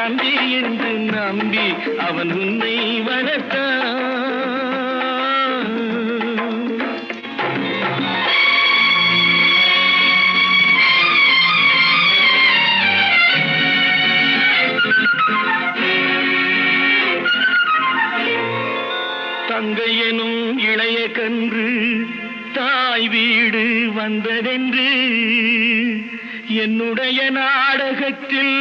தம்பி என்று நம்பி அவன் உன்னை வளர்த்தான். தங்கை எனும் இளைய கன்று தாய் வீடு வந்ததென்று என்னுடைய நாடகத்தில்